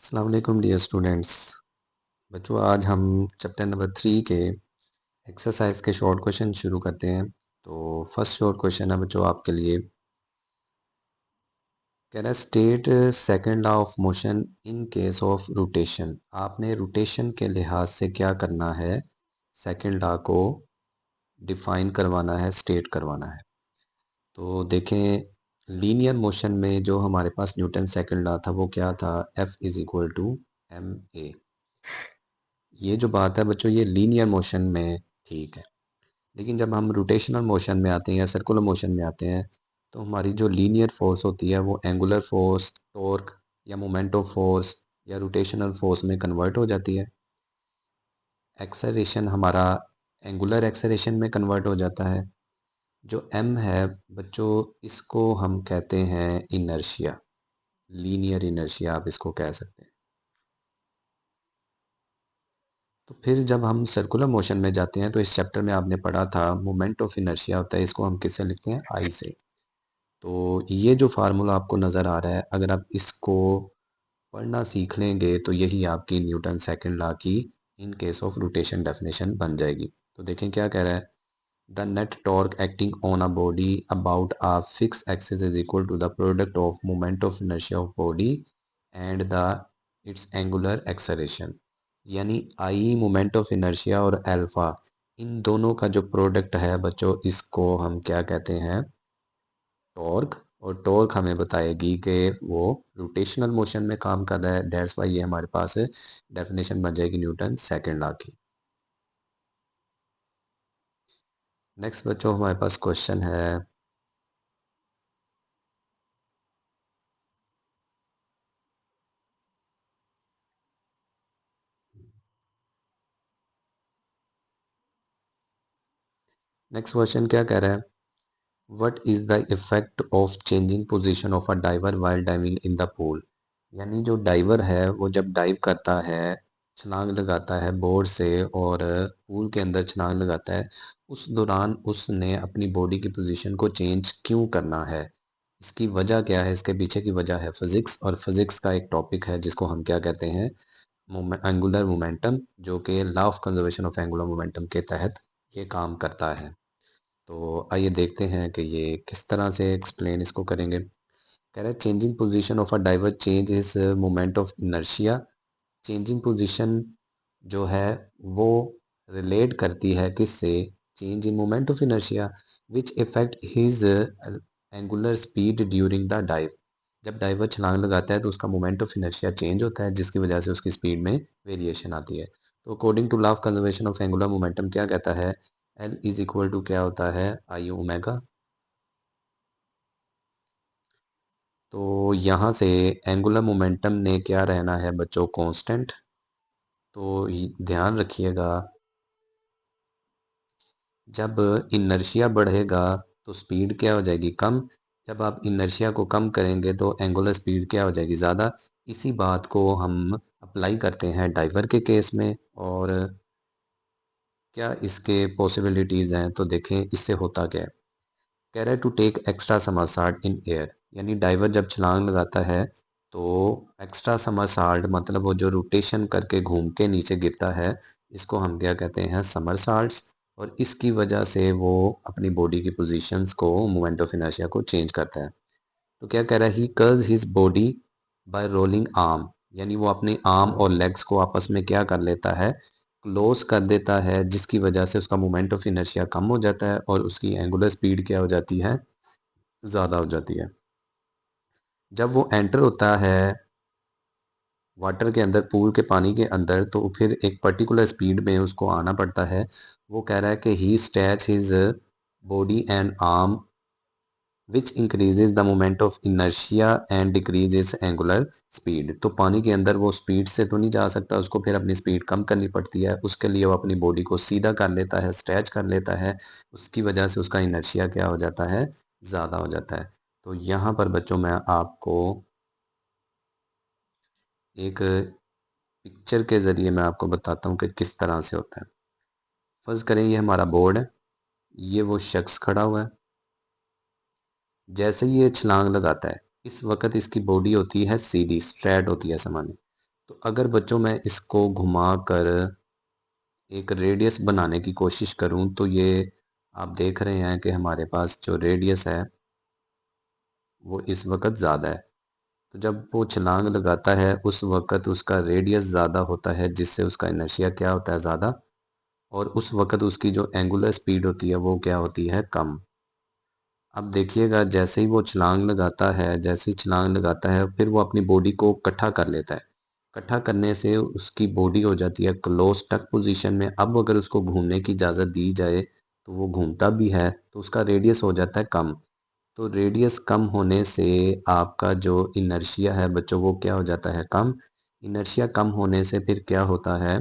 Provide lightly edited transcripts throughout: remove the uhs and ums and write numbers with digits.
अस्सलाम वालेकुम dear students. बच्चों, आज हम चैप्टर नंबर 3 के एक्सरसाइज के शॉर्ट क्वेश्चन शुरू करते हैं। तो फर्स्ट शॉर्ट क्वेश्चन है बच्चों आपके लिए। कह रहा है state second law of motion in case of rotation. आपने रोटेशन के लिहाज से क्या करना है, सेकंड लॉ को डिफाइन करवाना है, स्टेट करवाना है। तो देखें, लीनियर मोशन में जो हमारे पास न्यूटन सेकंड लॉ था वो क्या था, F is equal to M A. ये जो बात है बच्चों, ये लीनियर मोशन में ठीक है, लेकिन जब हम रोटेशनल मोशन में आते हैं या सर्कुलर मोशन में आते हैं तो हमारी जो लीनियर फोर्स होती है वो एंगुलर फोर्स, टॉर्क या मोमेंट ऑफ फोर्स या रोटेशनल फोर्स में कन्वर्ट हो जाती है। एक्सेलरेशन हमारा एंगुलर एक्सेलरेशन में कन्वर्ट हो जाता है। जो एम है बच्चों, इसको हम कहते हैं इनर्शिया, लीनियर इनर्शिया आप इसको कह सकते हैं। तो फिर जब हम सर्कुलर मोशन में जाते हैं तो इस चैप्टर में आपने पढ़ा था मोमेंट ऑफ इनर्शिया होता है, इसको हम किससे लिखते हैं, आई से। तो ये जो फार्मूला आपको नज़र आ रहा है, अगर आप इसको पढ़ना सीख लेंगे तो यही आपकी न्यूटन सेकंड लॉ की in case of rotation definition बन जाएगी। तो देखें क्या कह रहा है, the net torque acting on a body about a fix axis is equal to the product of moment of inertia of body and the its angular acceleration. यानी I moment of inertia और alpha, इन दोनों का जो product है बच्चों, इसको हम क्या कहते हैं, टॉर्क। और टॉर्क हमें बताएगी कि वो रोटेशनल मोशन में काम कर रहा है, दैट्स वाई ये हमारे पास डेफिनेशन बन जाएगी न्यूटन सेकंड लॉ की। नेक्स्ट बच्चों हमारे पास क्वेश्चन है, नेक्स्ट क्वेश्चन क्या कह रहा है, what is the effect of changing position of a diver while diving in the pool. यानी जो डाइवर है वो जब डाइव करता है, छलांग लगाता है बोर्ड से और पूल के अंदर छलांग लगाता है, उस दौरान उसने अपनी बॉडी की पोजीशन को चेंज क्यों करना है, इसकी वजह क्या है, इसके पीछे की वजह है फिजिक्स। और फिजिक्स का एक टॉपिक है जिसको हम क्या कहते हैं, एंगुलर मोमेंटम, जो कि law of conservation of angular momentum के तहत ये काम करता है। तो आइए देखते हैं कि ये किस तरह से एक्सप्लेन इसको करेंगे। कह रहा है changing position of a diver change is moment of inertia. Changing position जो है वो रिलेट करती है किससे, change in moment of inertia which effect his angular speed during the dive. जब डाइवर छलांग लगाता है तो उसका मोमेंट ऑफ इनर्शिया चेंज होता है, जिसकी वजह से उसकी स्पीड में वेरिएशन आती है। तो according to law of conservation of angular momentum क्या कहता है, एल इज इक्वल टू क्या होता है, आई ओमेगा। तो यहाँ से एंगुलर मोमेंटम ने क्या रहना है बच्चों, कांस्टेंट। तो ध्यान रखिएगा, जब इनर्शिया बढ़ेगा तो स्पीड क्या हो जाएगी, कम। जब आप इनर्शिया को कम करेंगे तो एंगुलर स्पीड क्या हो जाएगी, ज़्यादा। इसी बात को हम अप्लाई करते हैं डाइवर के केस में। और क्या इसके पॉसिबिलिटीज़ हैं, तो देखें इससे होता क्या है। कह रहा है to take extra somersault in air. यानी डाइवर जब छलांग लगाता है तो एक्स्ट्रा समरसाल्ट मतलब वो जो रोटेशन करके घूम के नीचे गिरता है, इसको हम क्या कहते हैं, समरसाल्ट्स। और इसकी वजह से वो अपनी बॉडी की पोजीशंस को, मोमेंट ऑफ इनर्शिया को चेंज करता है। तो क्या कह रहा है, he curves his body by rolling arm. यानी वो अपने आर्म और लेग्स को आपस में क्या कर लेता है, क्लोज कर देता है, जिसकी वजह से उसका मोमेंट ऑफ इनर्शिया कम हो जाता है और उसकी एंगुलर स्पीड क्या हो जाती है, ज़्यादा हो जाती है। जब वो एंटर होता है वाटर के अंदर, पूल के पानी के अंदर, तो फिर एक पर्टिकुलर स्पीड में उसको आना पड़ता है। वो कह रहा है कि he stretch his body and arm which increases the moment of inertia and decreases angular speed. तो पानी के अंदर वो स्पीड से तो नहीं जा सकता, उसको फिर अपनी स्पीड कम करनी पड़ती है। उसके लिए वो अपनी बॉडी को सीधा कर लेता है, स्ट्रेच कर लेता है, उसकी वजह से उसका इनर्शिया क्या हो जाता है, ज़्यादा हो जाता है। तो यहाँ पर बच्चों मैं आपको एक पिक्चर के ज़रिए मैं आपको बताता हूँ कि किस तरह से होता है। फर्ज करें ये हमारा बोर्ड है, ये वो शख्स खड़ा हुआ है। जैसे ही ये छलांग लगाता है, इस वक्त इसकी बॉडी होती है सीधी, स्ट्रेट होती है, सामान्य। तो अगर बच्चों मैं इसको घुमा कर एक रेडियस बनाने की कोशिश करूं तो ये आप देख रहे हैं कि हमारे पास जो रेडियस है वो इस वक्त ज़्यादा है। तो जब वो छलांग लगाता है उस वक्त उसका रेडियस ज़्यादा होता है, जिससे उसका इनर्शिया क्या होता है, ज़्यादा, और उस वक्त उसकी जो एंगुलर स्पीड होती है वो क्या होती है, कम। अब देखिएगा जैसे ही वो छलांग लगाता है, जैसे ही छलांग लगाता है फिर वो अपनी बॉडी को इकट्ठा कर लेता है। इकट्ठा करने से उसकी बॉडी हो जाती है क्लोज टक पोजीशन में। अब अगर उसको घूमने की इजाज़त दी जाए तो वो घूमता भी है, तो उसका रेडियस हो जाता है कम। तो रेडियस कम होने से आपका जो इनर्शिया है बच्चों वो क्या हो जाता है, कम। इनर्शिया कम होने से फिर क्या होता है,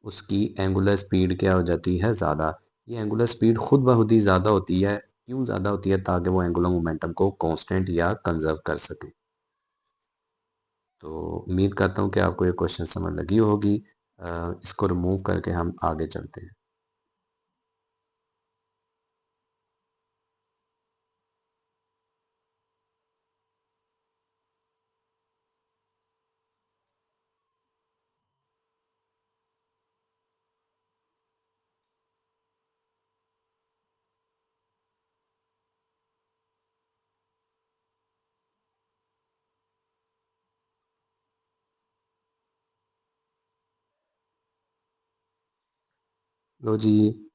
उसकी एंगुलर स्पीड क्या हो जाती है, ज़्यादा। ये एंगुलर स्पीड खुद ब खुद ही ज़्यादा होती है। क्यों ज़्यादा होती है, ताकि वो एंगुलर मोमेंटम को कांस्टेंट या कंजर्व कर सके। तो उम्मीद करता हूँ कि आपको ये क्वेश्चन समझ लगी होगी। इसको रिमूव करके हम आगे चलते हैं। लो जी,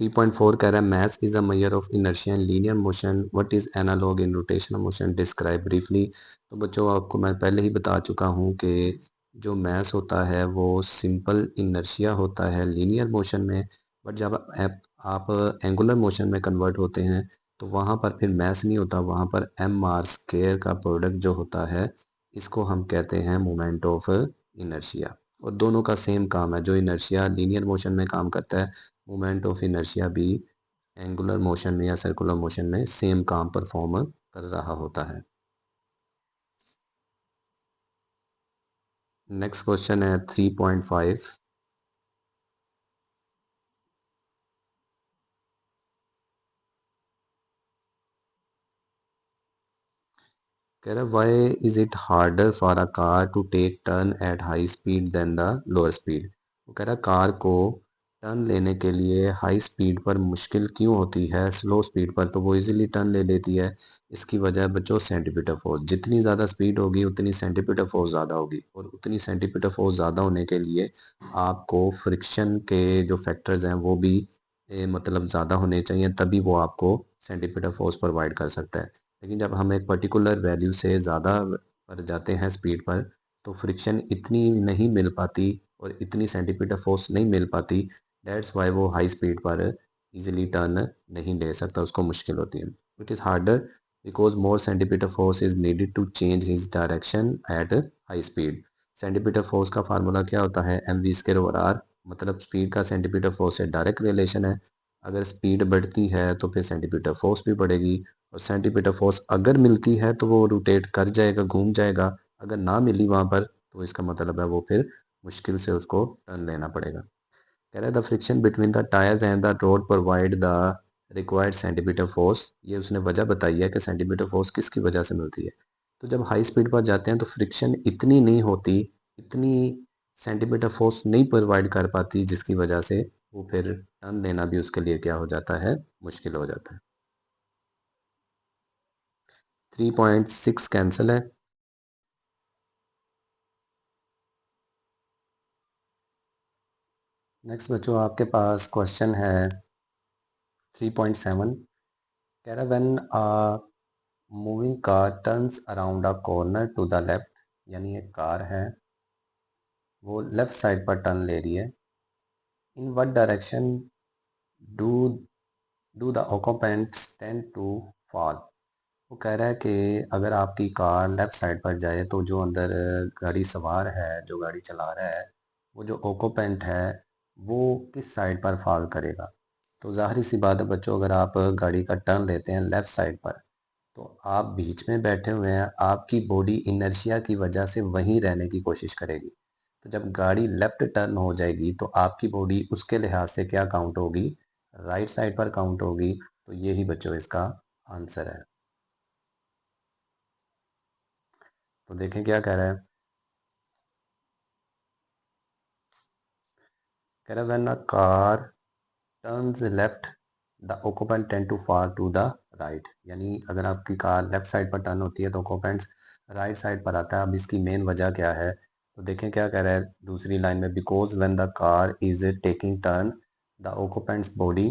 3.4 कह रहा है math is a measure of inertia in linear motion, what is analog in rotational motion, describe briefly. तो बच्चों आपको मैं पहले ही बता चुका हूँ कि जो मैथ होता है वो सिंपल इनर्शिया होता है लीनियर मोशन में। बट जब आप एंगुलर मोशन में कन्वर्ट होते हैं तो वहाँ पर फिर मैथ नहीं होता, वहाँ पर एम आर स्क्वायर का प्रोडक्ट जो होता है इसको हम कहते हैं मोमेंट ऑफ इनर्शिया। और दोनों का सेम काम है, जो इनर्शिया लीनियर मोशन में काम करता है मोमेंट ऑफ इनर्शिया भी एंगुलर मोशन में या सर्कुलर मोशन में सेम काम परफॉर्म कर रहा होता है। नेक्स्ट क्वेश्चन है 3.5। कह रहा है why is it harder for a car to take turn at high speed than the lower speed. वो कह रहा है कार को टर्न लेने के लिए हाई स्पीड पर मुश्किल क्यों होती है, स्लो स्पीड पर तो वो इजीली टर्न ले लेती है। इसकी वजह बच्चों सेंटीमीटर फोर्स, जितनी ज़्यादा स्पीड होगी उतनी सेंटीमीटर फोर्स ज़्यादा होगी, और उतनी सेंटीमीटर फोर्स ज़्यादा होने के लिए आपको फ्रिक्शन के जो फैक्टर्स हैं वो भी मतलब ज़्यादा होने चाहिए, तभी वो आपको सेंटीमीटर फोर्स प्रोवाइड कर सकता है। लेकिन जब हम एक पर्टिकुलर वैल्यू से ज़्यादा पर जाते हैं स्पीड पर, तो फ्रिक्शन इतनी नहीं मिल पाती और इतनी सेंटीमीटर फोर्स नहीं मिल पाती। डेट्स वाई वो हाई स्पीड पर इजीली टर्न नहीं ले सकता, उसको मुश्किल होती है। It is harder because more centimetre force is needed to change his direction at high speed. Centimetre force का फार्मूला क्या होता है, M V square over R, मतलब स्पीड का सेंटीमीटर फोर्स से डायरेक्ट रिलेशन है। अगर स्पीड बढ़ती है तो फिर सेंटीमीटर फोर्स भी बढ़ेगी, और सेंटीमीटर फोर्स अगर मिलती है तो वो रोटेट कर जाएगा, घूम जाएगा। अगर ना मिली वहाँ पर तो इसका मतलब है वो फिर मुश्किल से उसको टर्न लेना पड़ेगा। कह रहा है the friction between the tyres and the road provide the required centimetre force. ये उसने वजह बताई है कि सेंटीमीटर फोर्स किसकी वजह से मिलती है। तो जब हाई स्पीड पर जाते हैं तो फ्रिक्शन इतनी नहीं होती, इतनी सेंटीमीटर फोर्स नहीं प्रोवाइड कर पाती, जिसकी वजह से वो फिर टर्न लेना भी उसके लिए क्या हो जाता है, मुश्किल हो जाता है। 3.6 कैंसिल है। नेक्स्ट बच्चों आपके पास क्वेश्चन है 3.7। कह रहा when a moving car turns around a corner to the left, यानी एक कार है वो लेफ्ट साइड पर टर्न ले रही है, in what direction do do the occupants tend to fall. वो कह रहा है कि अगर आपकी कार लेफ़्ट साइड पर जाए तो जो अंदर गाड़ी सवार है, जो गाड़ी चला रहा है, वो जो ओकोपेंट है वो किस साइड पर फॉल करेगा। तो ज़ाहिर सी बात है बच्चों, अगर आप गाड़ी का टर्न लेते हैं लेफ़्ट साइड पर तो आप बीच में बैठे हुए हैं, आपकी बॉडी इनर्शिया की वजह से वहीं रहने की कोशिश करेगी। तो जब गाड़ी लेफ़्ट टर्न हो जाएगी तो आपकी बॉडी उसके लिहाज से क्या काउंट होगी, राइट साइड पर काउंट होगी। तो यही बच्चों इसका आंसर है। तो देखें क्या कह रहा है। कह रहा when a car turns left the occupant tend to fall to the right, यानी अगर आपकी कार लेफ्ट साइड पर टर्न होती है तो ऑक्यूपेंट्स राइट साइड पर आता है। अब इसकी मेन वजह क्या है, तो देखें क्या कह रहा है दूसरी लाइन में, because when the car is taking turn the occupants body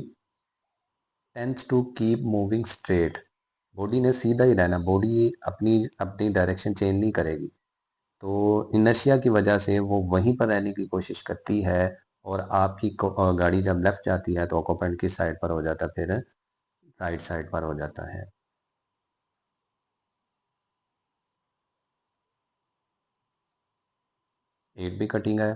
tends to keep moving straight. Body ने सीधा ही रहना, बॉडी अपनी अपनी डायरेक्शन चेंज नहीं करेगी। तो इनर्शिया की वजह से वो वहीं पर रहने की कोशिश करती है, और आपकी गाड़ी जब लेफ्ट जाती है तो ऑक्यूपेंट किस साइड पर हो जाता है, फिर राइट साइड पर हो जाता है। 8 भी कटिंग है।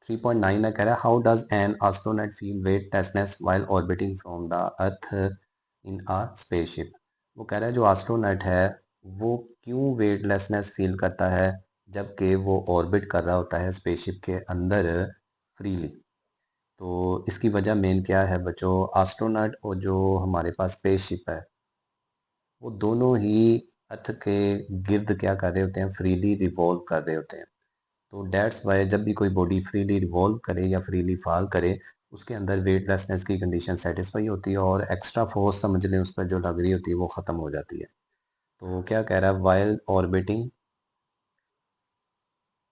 3.9 है, कह रहा है how does an astronaut feel weightlessness while orbiting from the earth in a spaceship. वो कह रहा है जो एस्ट्रोनॉट है वो क्यों वेटलेसनेस फील करता है जबकि वो ऑर्बिट कर रहा होता है स्पेसशिप के अंदर फ्रीली। तो इसकी वजह मेन क्या है बच्चों, एस्ट्रोनॉट और जो हमारे पास स्पेसशिप है वो दोनों ही अर्थ के गिर्द क्या कर रहे होते हैं, फ्रीली रिवॉल्व कर रहे होते हैं। तो डेट्स वाई जब भी कोई बॉडी फ्रीली रिवॉल्व करे या फ्रीली फॉल करे उसके अंदर वेटलेसनेस की कंडीशन सेटिस्फाई होती है, और एक्स्ट्रा फोर्स समझ लें उस पर जो लग रही होती है वो ख़त्म हो जाती है। तो क्या कह रहा है, while orbiting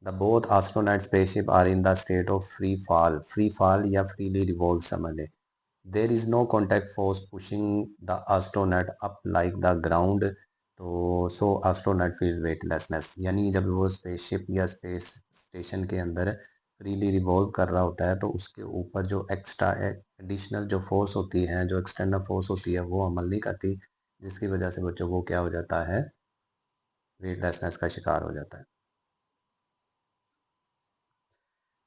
the both astronaut spaceship are in the state of free fall या फ्रीली रिवॉल्व समझ लें। There is no contact force pushing the astronaut up like the ground, तो सो एस्ट्रोनॉट फील वेटलेसनेस, यानी जब वो spaceship या space station के अंदर फ्रीली रिवॉल्व कर रहा होता है तो उसके ऊपर जो एक्स्ट्रा एडिशनल जो फोर्स होती है, जो एक्सटर्नल फोर्स होती है वो अमल नहीं करती, जिसकी वजह से बच्चों को क्या हो जाता है, वेटलेसनेस का शिकार हो जाता है।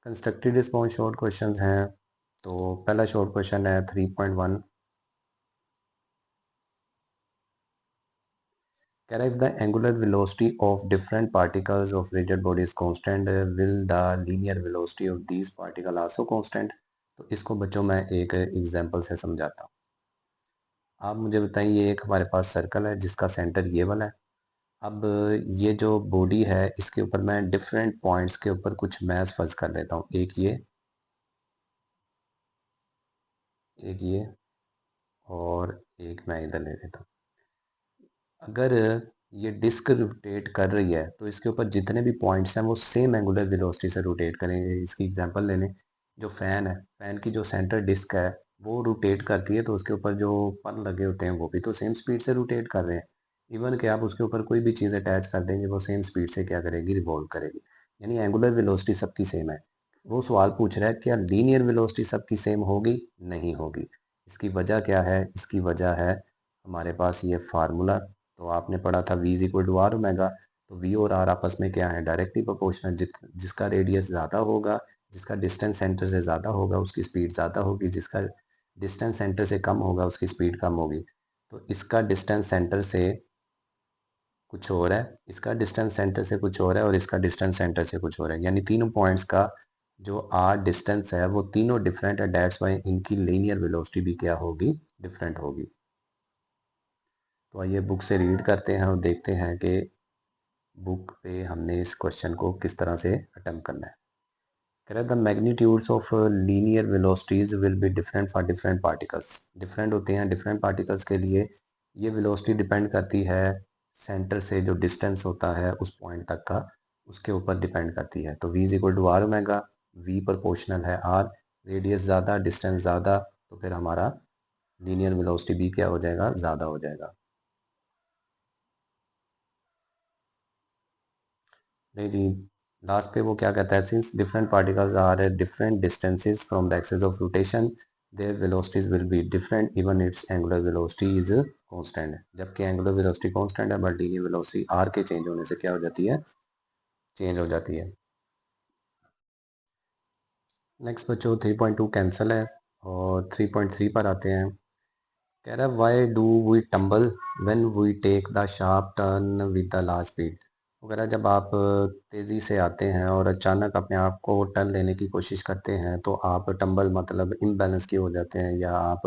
कंस्ट्रक्टेड रिस्पॉन्स शॉर्ट क्वेश्चन हैं। तो पहला शॉर्ट क्वेश्चन है 3.1, कह रहा है if the angular velocity of different particles of rigid body is constant, will the linear velocity of these particles also constant। तो इसको बच्चों मैं एक एग्जांपल से समझाता हूँ। आप मुझे बताएं, ये एक हमारे पास सर्कल है जिसका सेंटर ये वाला है। अब ये जो बॉडी है इसके ऊपर मैं डिफरेंट पॉइंट्स के ऊपर कुछ मैथ फर्ज कर लेता हूँ, एक ये और एक मैं इधर ले लेता हूँ। अगर ये डिस्क रोटेट कर रही है तो इसके ऊपर जितने भी पॉइंट्स हैं वो सेम एंगुलर वेलोसिटी से रोटेट करेंगे। इसकी एग्जांपल ले लें, जो फ़ैन है, फ़ैन की जो सेंटर डिस्क है वो रोटेट करती है तो उसके ऊपर जो पर लगे होते हैं वो भी तो सेम स्पीड से रोटेट कर रहे हैं। इवन कि आप उसके ऊपर कोई भी चीज़ अटैच कर देंगे वो सेम स्पीड से क्या करेगी, रिवॉल्व करेगी। यानी एंगुलर वेलोसिटी सबकी सेम है। वो सवाल पूछ रहा है क्या लीनियर वेलोसिटी सबकी सेम होगी, नहीं होगी। इसकी वजह क्या है, इसकी वजह है हमारे पास ये फार्मूला। तो आपने पढ़ा था v is equal to R omega. तो v और r आपस में क्या है, डायरेक्टली प्रोपोर्शनल। जिसका रेडियस ज़्यादा होगा, जिसका डिस्टेंस सेंटर से ज़्यादा होगा उसकी स्पीड ज़्यादा होगी, जिसका डिस्टेंस सेंटर से कम होगा उसकी स्पीड कम होगी। तो इसका डिस्टेंस सेंटर से कुछ और है, इसका डिस्टेंस सेंटर से कुछ और है, और इसका डिस्टेंस सेंटर से कुछ और है। यानी तीनों पॉइंट्स का जो आर डिस्टेंस है वो तीनों डिफरेंट है। डेट्स वाई इनकी लीनियर वेलोसिटी भी क्या होगी, डिफरेंट होगी। तो आइए बुक से रीड करते हैं और देखते हैं कि बुक पे हमने इस क्वेश्चन को किस तरह से अटेम्प्ट करना है। कह रहा है the magnitudes of linear velocities will be different for different particles. Different होते हैं डिफरेंट पार्टिकल्स के लिए। ये वेलोसिटी डिपेंड करती है सेंटर से जो डिस्टेंस होता है उस पॉइंट तक का, उसके ऊपर डिपेंड करती है। तो v is equal to R omega, v proportional है r, रेडियस ज़्यादा डिस्टेंस ज़्यादा, तो फिर हमारा लीनियर वेलोसिटी भी क्या हो जाएगा, ज़्यादा हो जाएगा। नहीं जी, लास्ट पे वो क्या कहता है, since different particles are at different distances from the axis of rotation their velocities will be different even its angular velocity is constant. जबकि एंगुलर वेलोसिटी कांस्टेंट है बट लीनियर वेलोसिटी आर के change होने से क्या हो जाती है, change हो जाती है। नेक्स्ट बच्चों 3.2 कैंसिल है और 3.3 पर आते हैं। कह रहा है why do we tumble when we take the sharp turn with the large speed. वो कह रहा है जब आप तेज़ी से आते हैं और अचानक अपने आप को टर्न लेने की कोशिश करते हैं तो आप टम्बल मतलब इम्बैलेंस क्यों हो जाते हैं, या आप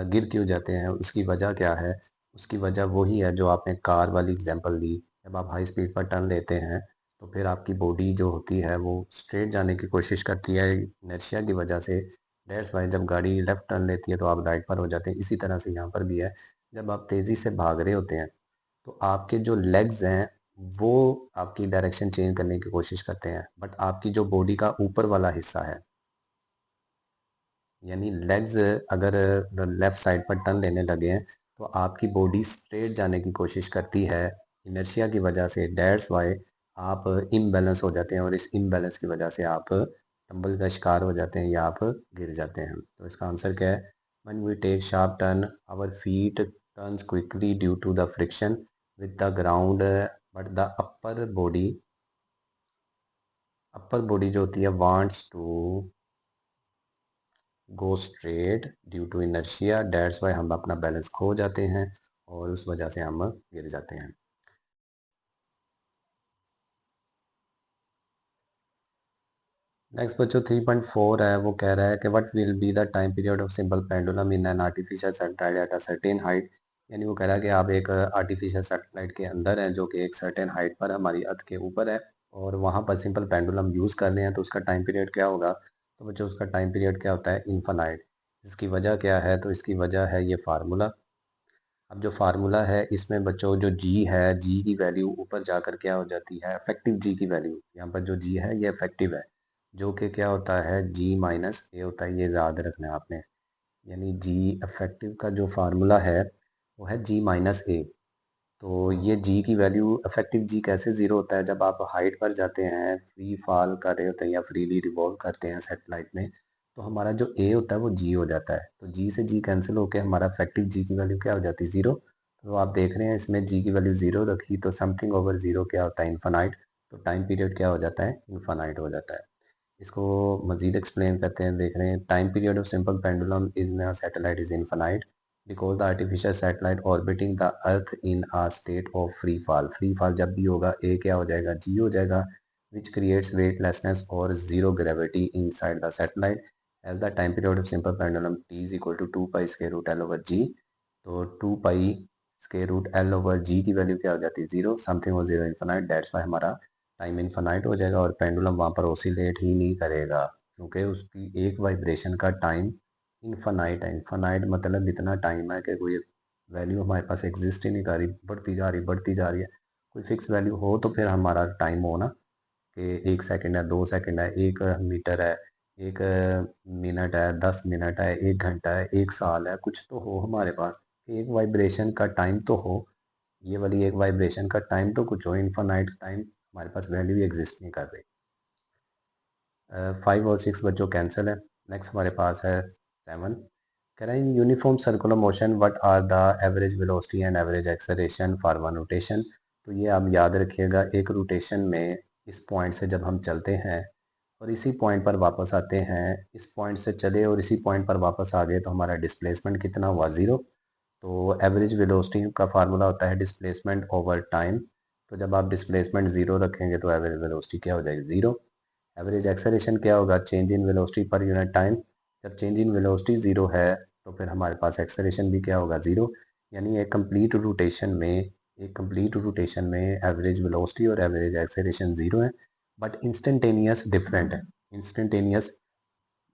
गिर क्यों जाते हैं, उसकी वजह क्या है। उसकी वजह वही है जो आपने कार वाली एग्जांपल दी। जब आप हाई स्पीड पर टर्न लेते हैं तो फिर आपकी बॉडी जो होती है वो स्ट्रेट जाने की कोशिश करती है इनर्शिया की वजह से। दैट्स वाई जब गाड़ी लेफ़्ट टर्न लेती है तो आप राइट पर हो जाते हैं। इसी तरह से यहाँ पर भी है, जब आप तेज़ी से भाग रहे होते हैं तो आपके जो लेग्स हैं वो आपकी डायरेक्शन चेंज करने की कोशिश करते हैं, बट आपकी जो बॉडी का ऊपर वाला हिस्सा है यानी लेग्स अगर लेफ़्ट साइड पर टर्न लेने लगे हैं तो आपकी बॉडी स्ट्रेट जाने की कोशिश करती है इनर्शिया की वजह से। दैट्स वाई आप इम्बैलेंस हो जाते हैं और इस इम्बैलेंस की वजह से आप टंबल का शिकार हो जाते हैं या आप गिर जाते हैं। तो इसका आंसर क्या है? When we take sharp turn our feet turns quickly due to the friction with the ground, but the upper body जो होती है wants to go straight due to inertia. That's why हम अपना बैलेंस खो जाते हैं और उस वजह से हम गिर जाते हैं। नेक्स्ट बच्चों 3.4 है, वो कह रहा है कि what will be the time period of simple pendulum in an artificial satellite at a certain height. यानी वो कह रहा है कि आप एक आर्टिफिशियल सैटेलाइट के अंदर हैं जो कि एक सर्टेन हाइट पर हमारी अर्थ के ऊपर है और वहाँ पर सिंपल पेंडुलम यूज़ कर रहे हैं, तो उसका टाइम पीरियड क्या होगा? तो बच्चों उसका टाइम पीरियड क्या होता है? इनफाइनाइट। इसकी वजह क्या है? तो इसकी वजह है ये फार्मूला। अब जो फार्मूला है इसमें बच्चों जो जी है, जी की वैल्यू ऊपर जाकर क्या हो जाती है? इफेक्टिव जी की वैल्यू। यहाँ पर जो जी है ये इफेक्टिव है, जो कि क्या होता है? जी माइनस ए होता है। ये याद रखना है आपने। यानी जी इफेक्टिव का जो फार्मूला है वो है जी माइनस ए। तो ये जी की वैल्यू इफेक्टिव जी कैसे ज़ीरो होता है? जब आप हाइट पर जाते हैं, फ्री फॉल कर रहे होते हैं या फ्रीली रिवॉल्व करते हैं सेटेलाइट में, तो हमारा जो ए होता है वो जी हो जाता है। तो जी से जी कैंसिल होकर हमारा इफेक्टिव जी की वैल्यू क्या हो जाती है? ज़ीरो। तो आप देख रहे हैं इसमें जी की वैल्यू ज़ीरो रखी तो समथिंग ओवर ज़ीरो क्या होता है? इन्फानाइट। तो टाइम पीरियड क्या हो जाता है? इन्फानाइट हो जाता है। इसको मज़ीद एक्सप्लेन करते हैं, देख रहे हैं। Time period of simple pendulum in a satellite is infinite because the artificial satellite orbiting the earth in a state of free fall. Free fall जब भी होगा ए क्या हो जाएगा? जी हो जाएगा, विच क्रिएट्स वेटलेसनेस और zero gravity inside the satellite as the time period of simple pendulum T is equal to 2 pi square root L over G. तो 2 pi square root L over G की value क्या हो जाती है? Zero. Something और zero infinite. That's why हमारा time infinite हो जाएगा और पेंडुलम वहाँ पर ऑसिलेट ही नहीं करेगा क्योंकि उसकी एक वाइब्रेशन का टाइम इन्फानाइट है। इन्फानाइट मतलब इतना टाइम है कि कोई वैल्यू हमारे पास एग्जिस्ट ही नहीं कर रही, बढ़ती जा रही बढ़ती जा रही है। कोई फिक्स वैल्यू हो तो फिर हमारा टाइम हो ना, कि 1 सेकंड है, 2 सेकंड है, 1 मीटर है, 1 मिनट है, 10 मिनट है, 1 घंटा है, 1 साल है, कुछ तो हो हमारे पास कि एक वाइब्रेशन का टाइम तो हो। ये वाली एक वाइब्रेशन का टाइम तो कुछ हो। इन्फानाइट टाइम हमारे पास वैल्यू एग्जिस्ट नहीं कर रही। 5 और 6 बच्चों कैंसिल है। नेक्स्ट हमारे पास है 7। कह रहे हैं uniform circular motion what are the average velocity and average acceleration for one rotation. तो ये आप याद रखिएगा, एक रोटेशन में इस पॉइंट से जब हम चलते हैं और इसी पॉइंट पर वापस आते हैं, इस पॉइंट से चले और इसी पॉइंट पर वापस आ गए, तो हमारा डिस्प्लेसमेंट कितना हुआ? ज़ीरो। तो एवरेज वेलोसिटी का फार्मूला होता है डिस्प्लेसमेंट ओवर टाइम। तो जब आप डिस्प्लेसमेंट ज़ीरो रखेंगे तो एवरेज वेलोसिटी क्या हो जाएगी? ज़ीरो। एवरेज एक्सेलरेशन क्या होगा? Change in velocity per unit time. जब चेंज इन वेलोसिटी ज़ीरो है तो फिर हमारे पास एक्सेलरेशन भी क्या होगा? ज़ीरो। यानी एक कंप्लीट रोटेशन में एवरेज वेलोसिटी और एवरेज एक्सेलरेशन ज़ीरो है, बट इंस्टेंटेनियस डिफरेंट है। इंस्टेंटेनियस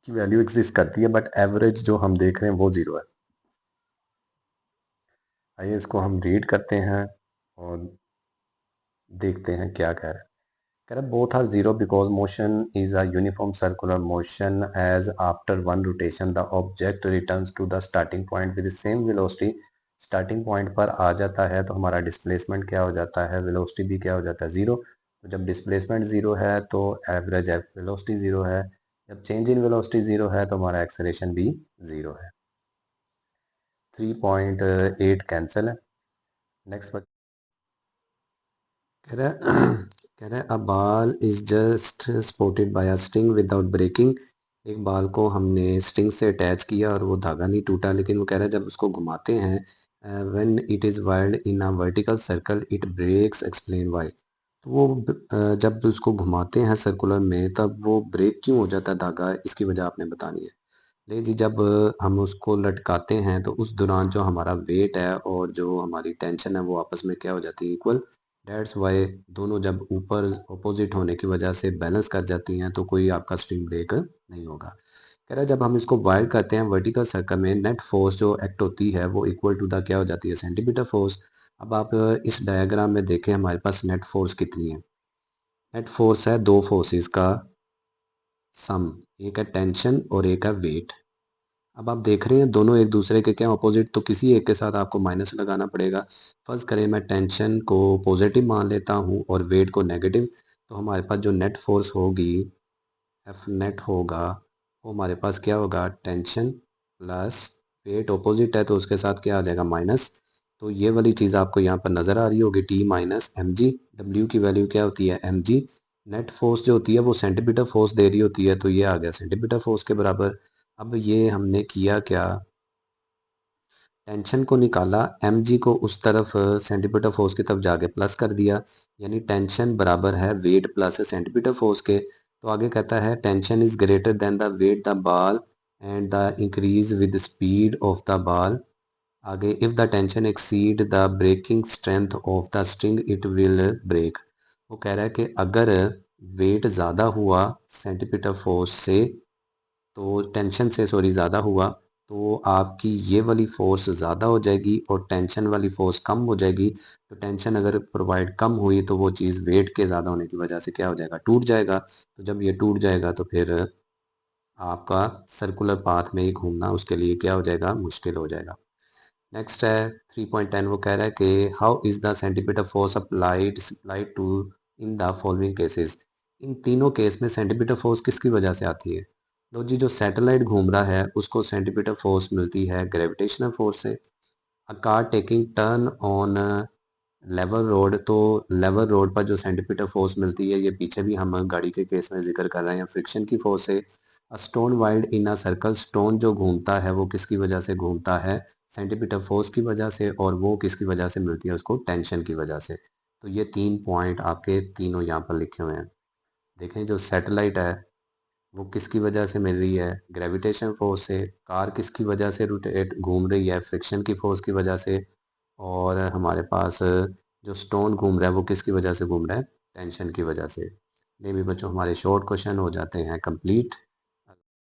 की वैल्यू एग्जिस्ट करती है बट एवरेज जो हम देख रहे हैं वो ज़ीरो है। आइए इसको हम रीड करते हैं और देखते हैं क्या कह रहा है। कह रहा both are zero because motion is a uniform circular motion as after one rotation the object returns to the starting point with the same velocity। Starting point पर आ जाता है तो हमारा डिस्प्लेसमेंट क्या हो जाता है? वेलोसिटी भी क्या हो जाता है? ज़ीरो। तो जब डिस्प्लेसमेंट ज़ीरो है तो एवरेज वेलोसिटी ज़ीरो है। जब चेंज इन वेलोसिटी ज़ीरो है तो हमारा एक्सेलरेशन भी ज़ीरो है। 3.8 कैंसिल है। नेक्स्ट कह रहा है कह रहा है a ball is just supported by a string without breaking. एक बाल को हमने स्ट्रिंग से अटैच किया और वो धागा नहीं टूटा, लेकिन वो कह रहा है जब उसको घुमाते हैं, when it is wild in a vertical circle it breaks, explain why. तो वो जब उसको घुमाते हैं सर्कुलर में तब वो ब्रेक क्यों हो जाता है धागा, इसकी वजह आपने बतानी है। ले जी, जब हम उसको लटकाते हैं तो उस दौरान जो हमारा वेट है और जो हमारी टेंशन है वो आपस में क्या हो जाती है? इक्वल। डेट्स वाई दोनों जब ऊपर अपोजिट होने की वजह से बैलेंस कर जाती हैं तो कोई आपका स्ट्रिंग ब्रेक नहीं होगा। कह रहा है जब हम इसको वायर करते हैं वर्टिकल सर्कल में नेट फोर्स जो एक्ट होती है वो इक्वल टू द क्या हो जाती है, सेंटीमीटर फोर्स। अब आप इस डायग्राम में देखें हमारे पास नेट फोर्स कितनी है। नेट फोर्स है दो फोर्सेस का सम, एक है टेंशन और एक है वेट। अब आप देख रहे हैं दोनों एक दूसरे के क्या अपोजिट, तो किसी एक के साथ आपको माइनस लगाना पड़ेगा। फर्स्ट करें मैं टेंशन को पॉजिटिव मान लेता हूँ और वेट को नेगेटिव, तो हमारे पास जो नेट फोर्स होगी एफ नेट होगा वो हमारे पास क्या होगा, टेंशन प्लस वेट अपोजिट है तो उसके साथ क्या आ जाएगा, माइनस। तो ये वाली चीज़ आपको यहाँ पर नज़र आ रही होगी, T minus M G. W की वैल्यू क्या होती है, एम जी। नेट फोर्स जो होती है वो सेंटीमीटर फोर्स दे रही होती है, तो ये आ गया सेंटीमीटर फोर्स के बराबर। अब ये हमने किया क्या, टेंशन को निकाला, एम जी को उस तरफ सेंटीमीटर फोर्स की तरफ जाके प्लस कर दिया, यानी टेंशन बराबर है वेट प्लस सेंटीमीटर फोर्स के। तो आगे कहता है tension is greater than the weight the ball and the increase with speed of the ball. आगे if the tension exceed the breaking strength of the string it will break. वो कह रहा है कि अगर वेट ज़्यादा हुआ सेंटीमीटर फोर्स से, तो टेंशन से सॉरी ज़्यादा हुआ, तो आपकी ये वाली फोर्स ज़्यादा हो जाएगी और टेंशन वाली फोर्स कम हो जाएगी। तो टेंशन अगर प्रोवाइड कम हुई तो वो चीज़ वेट के ज़्यादा होने की वजह से क्या हो जाएगा, टूट जाएगा। तो जब ये टूट जाएगा तो फिर आपका सर्कुलर पाथ में ही घूमना उसके लिए क्या हो जाएगा, मुश्किल हो जाएगा। नेक्स्ट है 3.10, वो कह रहा है कि how is the centimetre force applied supplied to in the following cases. इन तीनों केस में सेंटीमीटर फोर्स किसकी वजह से आती है। लो जी, जो सैटेलाइट घूम रहा है उसको सेंटीमीटर फोर्स मिलती है ग्रेविटेशनल फोर्स से। A car taking turn on level road, तो लेवल रोड पर जो सेंटीमीटर फोर्स मिलती है, ये पीछे भी हम गाड़ी के केस में जिक्र कर रहे हैं, फ्रिक्शन की फोर्स है। A stone wild in a circle, stone जो घूमता है वो किसकी वजह से घूमता है, सेंटीमीटर फोर्स की वजह से, और वो किसकी वजह से मिलती है उसको, टेंशन की वजह से। तो ये 3 पॉइंट आपके तीनों यहाँ पर लिखे हुए हैं। देखें जो सैटेलाइट है वो किसकी वजह से मिल रही है, ग्रेविटेशन फोर्स से। कार किसकी वजह से रोटेट घूम रही है, फ्रिक्शन की फोर्स की वजह से। और हमारे पास जो स्टोन घूम रहा है वो किसकी वजह से घूम रहा है, टेंशन की वजह से। ये भी बच्चों हमारे शॉर्ट क्वेश्चन हो जाते हैं कंप्लीट।